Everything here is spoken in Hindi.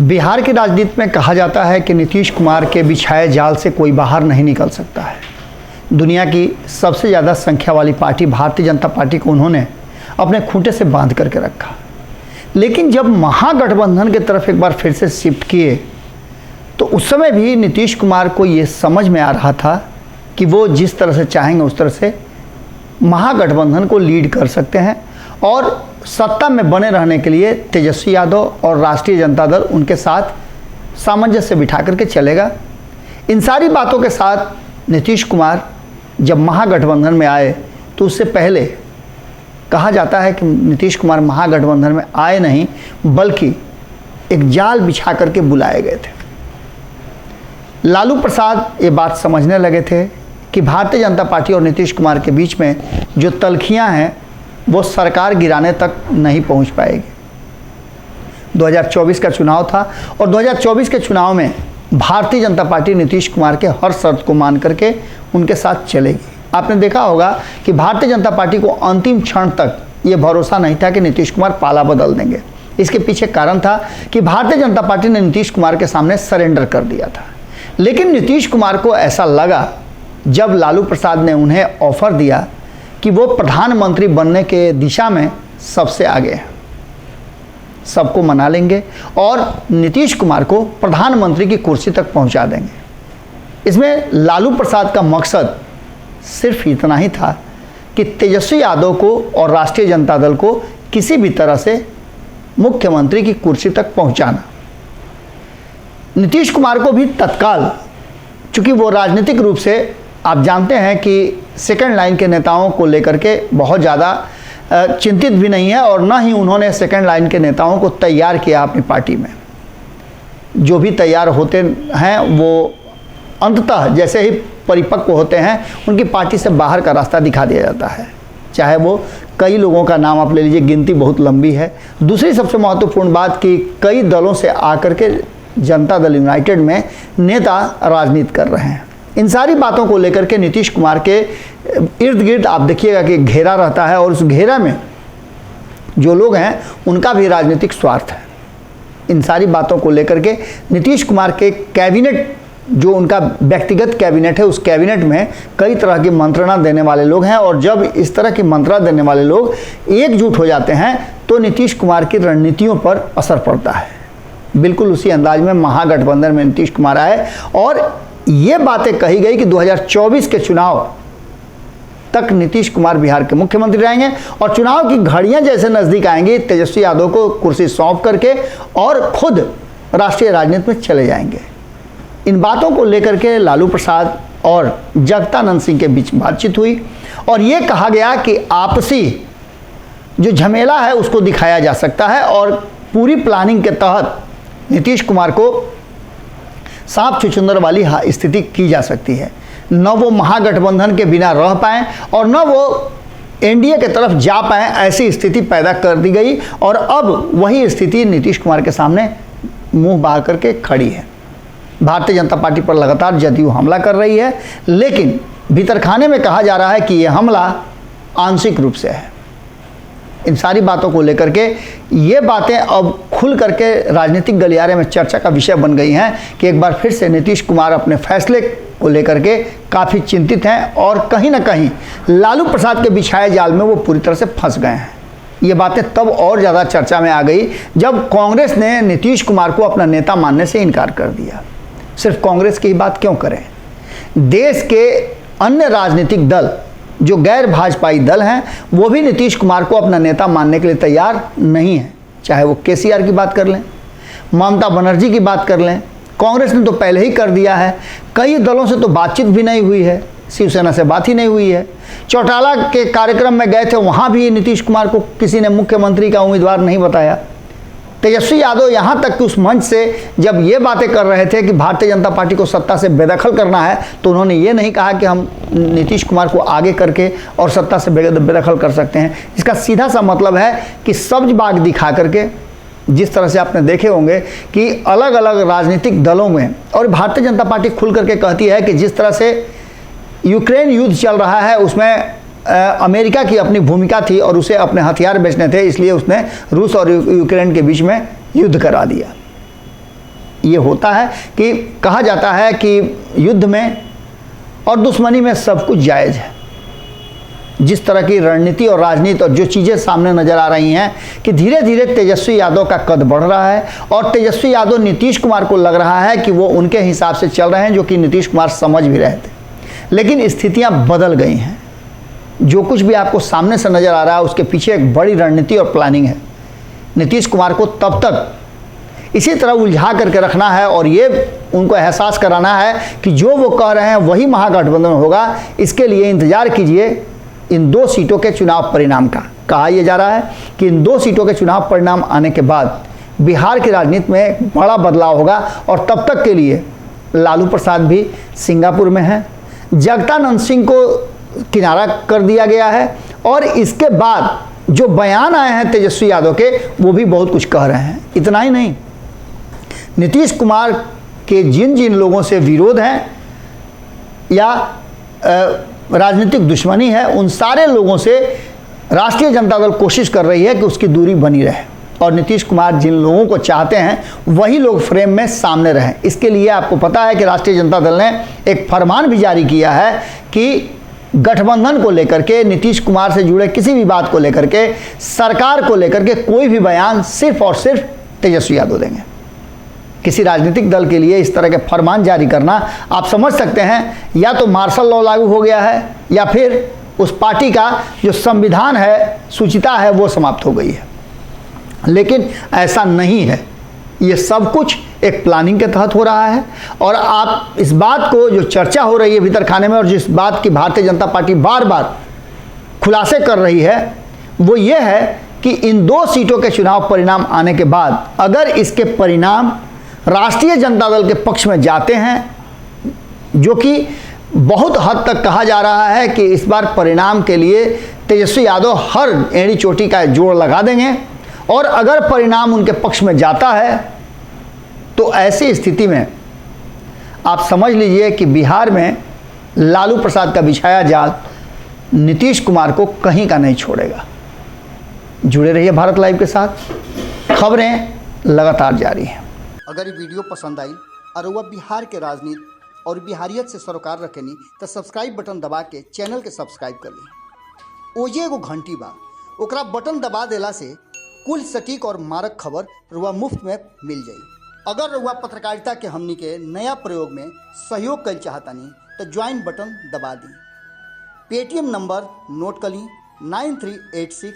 बिहार की राजनीति में कहा जाता है कि नीतीश कुमार के बिछाए जाल से कोई बाहर नहीं निकल सकता है। दुनिया की सबसे ज़्यादा संख्या वाली पार्टी भारतीय जनता पार्टी को उन्होंने अपने खूंटे से बांध करके रखा। लेकिन जब महागठबंधन की तरफ एक बार फिर से शिफ्ट किए तो उस समय भी नीतीश कुमार को ये समझ में आ रहा था कि वो जिस तरह से चाहेंगे उस तरह से महागठबंधन को लीड कर सकते हैं और सत्ता में बने रहने के लिए तेजस्वी यादव और राष्ट्रीय जनता दल उनके साथ सामंजस्य बिठा करके चलेगा। इन सारी बातों के साथ नीतीश कुमार जब महागठबंधन में आए तो उससे पहले कहा जाता है कि नीतीश कुमार महागठबंधन में आए नहीं बल्कि एक जाल बिछा करके बुलाए गए थे। लालू प्रसाद ये बात समझने लगे थे कि भारतीय जनता पार्टी और नीतीश कुमार के बीच में जो तलखियां हैं वो सरकार गिराने तक नहीं पहुंच पाएगी। 2024 का चुनाव था और 2024 के चुनाव में भारतीय जनता पार्टी नीतीश कुमार के हर शर्त को मान करके उनके साथ चलेगी। आपने देखा होगा कि भारतीय जनता पार्टी को अंतिम क्षण तक ये भरोसा नहीं था कि नीतीश कुमार पाला बदल देंगे। इसके पीछे कारण था कि भारतीय जनता पार्टी ने नीतीश कुमार के सामने सरेंडर कर दिया था। लेकिन नीतीश कुमार को ऐसा लगा जब लालू प्रसाद ने उन्हें ऑफर दिया कि वो प्रधानमंत्री बनने के दिशा में सबसे आगे हैं, सबको मना लेंगे और नीतीश कुमार को प्रधानमंत्री की कुर्सी तक पहुंचा देंगे। इसमें लालू प्रसाद का मकसद सिर्फ इतना ही था कि तेजस्वी यादव को और राष्ट्रीय जनता दल को किसी भी तरह से मुख्यमंत्री की कुर्सी तक पहुंचाना। नीतीश कुमार को भी तत्काल, चूंकि वो राजनीतिक रूप से आप जानते हैं कि सेकंड लाइन के नेताओं को लेकर के बहुत ज़्यादा चिंतित भी नहीं है और ना ही उन्होंने सेकंड लाइन के नेताओं को तैयार किया अपनी पार्टी में। जो भी तैयार होते हैं वो अंततः जैसे ही परिपक्व होते हैं उनकी पार्टी से बाहर का रास्ता दिखा दिया जाता है। चाहे वो कई लोगों का नाम आप ले लीजिए, गिनती बहुत लंबी है। दूसरी सबसे महत्वपूर्ण बात कि कई दलों से आकर के जनता दल यूनाइटेड में नेता राजनीति कर रहे हैं। इन सारी बातों को लेकर के नीतीश कुमार के इर्द गिर्द आप देखिएगा कि घेरा रहता है और उस घेरा में जो लोग हैं उनका भी राजनीतिक स्वार्थ है। इन सारी बातों को लेकर के नीतीश कुमार के कैबिनेट, जो उनका व्यक्तिगत कैबिनेट है, उस कैबिनेट में कई तरह की मंत्रणा देने वाले लोग हैं और जब इस तरह की मंत्रणा देने वाले लोग एकजुट हो जाते हैं तो नीतीश कुमार की रणनीतियों पर असर पड़ता है। बिल्कुल उसी अंदाज में महागठबंधन में नीतीश कुमार आए और ये बातें कही गई कि 2024 के चुनाव तक नीतीश कुमार बिहार के मुख्यमंत्री रहेंगे और चुनाव की घड़ियां जैसे नजदीक आएंगी तेजस्वी यादव को कुर्सी सौंप करके और खुद राष्ट्रीय राजनीति में चले जाएंगे। इन बातों को लेकर के लालू प्रसाद और जगदानंद सिंह के बीच बातचीत हुई और ये कहा गया कि आपसी जो झमेला है उसको दिखाया जा सकता है और पूरी प्लानिंग के तहत नीतीश कुमार को सांप छुछुंदर वाली स्थिति की जा सकती है। न वो महागठबंधन के बिना रह पाएं और न वो एनडीए के तरफ जा पाएं, ऐसी स्थिति पैदा कर दी गई और अब वही स्थिति नीतीश कुमार के सामने मुंह बार करके खड़ी है। भारतीय जनता पार्टी पर लगातार जदयू हमला कर रही है, लेकिन भीतरखाने में कहा जा रहा है कि यह हमला आंशिक रूप से है। इन सारी बातों को लेकर के ये बातें अब खुल करके राजनीतिक गलियारे में चर्चा का विषय बन गई हैं कि एक बार फिर से नीतीश कुमार अपने फैसले को लेकर के काफ़ी चिंतित हैं और कहीं ना कहीं लालू प्रसाद के बिछाए जाल में वो पूरी तरह से फंस गए हैं। ये बातें तब और ज़्यादा चर्चा में आ गई जब कांग्रेस ने नीतीश कुमार को अपना नेता मानने से इनकार कर दिया। सिर्फ कांग्रेस की ही बात क्यों करें, देश के अन्य राजनीतिक दल जो गैर भाजपाई दल हैं वो भी नीतीश कुमार को अपना नेता मानने के लिए तैयार नहीं है। चाहे वो केसीआर की बात कर लें, ममता बनर्जी की बात कर लें, कांग्रेस ने तो पहले ही कर दिया है। कई दलों से तो बातचीत भी नहीं हुई है, शिवसेना से बात ही नहीं हुई है। चौटाला के कार्यक्रम में गए थे, वहाँ भी नीतीश कुमार को किसी ने मुख्यमंत्री का उम्मीदवार नहीं बताया। तेजस्वी यादव यहाँ तक कि उस मंच से जब ये बातें कर रहे थे कि भारतीय जनता पार्टी को सत्ता से बेदखल करना है तो उन्होंने ये नहीं कहा कि हम नीतीश कुमार को आगे करके और सत्ता से बेदखल कर सकते हैं। इसका सीधा सा मतलब है कि सब्ज बाग दिखा करके, जिस तरह से आपने देखे होंगे कि अलग अलग राजनीतिक दलों में, और भारतीय जनता पार्टी खुल करके कहती है कि जिस तरह से यूक्रेन युद्ध चल रहा है उसमें अमेरिका की अपनी भूमिका थी और उसे अपने हथियार बेचने थे, इसलिए उसने रूस और यूक्रेन के बीच में युद्ध करा दिया। ये होता है कि कहा जाता है कि युद्ध में और दुश्मनी में सब कुछ जायज़ है। जिस तरह की रणनीति और राजनीति और जो चीज़ें सामने नज़र आ रही हैं कि धीरे धीरे तेजस्वी यादव का कद बढ़ रहा है और तेजस्वी यादव नीतीश कुमार को लग रहा है कि वो उनके हिसाब से चल रहे हैं, जो कि नीतीश कुमार समझ भी रहे थे। लेकिन स्थितियां बदल गई हैं। जो कुछ भी आपको सामने से नज़र आ रहा है उसके पीछे एक बड़ी रणनीति और प्लानिंग है। नीतीश कुमार को तब तक इसी तरह उलझा करके रखना है और ये उनको एहसास कराना है कि जो वो कह रहे हैं वही महागठबंधन होगा। इसके लिए इंतज़ार कीजिए इन 2 सीटों के चुनाव परिणाम का। कहा यह जा रहा है कि इन 2 सीटों के चुनाव परिणाम आने के बाद बिहार की राजनीति में एक बड़ा बदलाव होगा और तब तक के लिए लालू प्रसाद भी सिंगापुर में हैं, जगदानंद सिंह को किनारा कर दिया गया है और इसके बाद जो बयान आए हैं तेजस्वी यादव के वो भी बहुत कुछ कह रहे हैं। इतना ही नहीं, नीतीश कुमार के जिन जिन लोगों से विरोध है या राजनीतिक दुश्मनी है उन सारे लोगों से राष्ट्रीय जनता दल कोशिश कर रही है कि उसकी दूरी बनी रहे और नीतीश कुमार जिन लोगों को चाहते हैं वही लोग फ्रेम में सामने रहें। इसके लिए आपको पता है कि राष्ट्रीय जनता दल ने एक फरमान भी जारी किया है कि गठबंधन को लेकर के, नीतीश कुमार से जुड़े किसी भी बात को लेकर के, सरकार को लेकर के कोई भी बयान सिर्फ और सिर्फ तेजस्वी यादव देंगे। किसी राजनीतिक दल के लिए इस तरह के फरमान जारी करना आप समझ सकते हैं या तो मार्शल लॉ लागू हो गया है या फिर उस पार्टी का जो संविधान है, सूचिता है, वो समाप्त हो गई है। लेकिन ऐसा नहीं है। ये सब कुछ एक प्लानिंग के तहत हो रहा है और आप इस बात को, जो चर्चा हो रही है भीतर खाने में और जिस बात की भारतीय जनता पार्टी बार बार खुलासे कर रही है वो ये है कि इन 2 सीटों के चुनाव परिणाम आने के बाद अगर इसके परिणाम राष्ट्रीय जनता दल के पक्ष में जाते हैं, जो कि बहुत हद तक कहा जा रहा है कि इस बार परिणाम के लिए तेजस्वी यादव हर एड़ी चोटी का जोड़ लगा देंगे और अगर परिणाम उनके पक्ष में जाता है तो ऐसी स्थिति में आप समझ लीजिए कि बिहार में लालू प्रसाद का बिछाया जाल नीतीश कुमार को कहीं का नहीं छोड़ेगा। जुड़े रहिए भारत लाइव के साथ, खबरें लगातार जारी हैं। अगर ये वीडियो पसंद आई और वह बिहार के राजनीति और बिहारियत से सरोकार रखेनी तो सब्सक्राइब बटन दबा के चैनल के सब्सक्राइब कर ली। ओजे एगो घंटी बा, ओकरा बटन दबा देला से कुल सटीक और मारक खबर रुआ मुफ्त में मिल जाई। अगर रुआ पत्रकारिता के हमनी के नया प्रयोग में सहयोग कर चाहतानी तो ज्वाइन बटन दबा दी। पेटीएम नंबर नोट कर ली 9386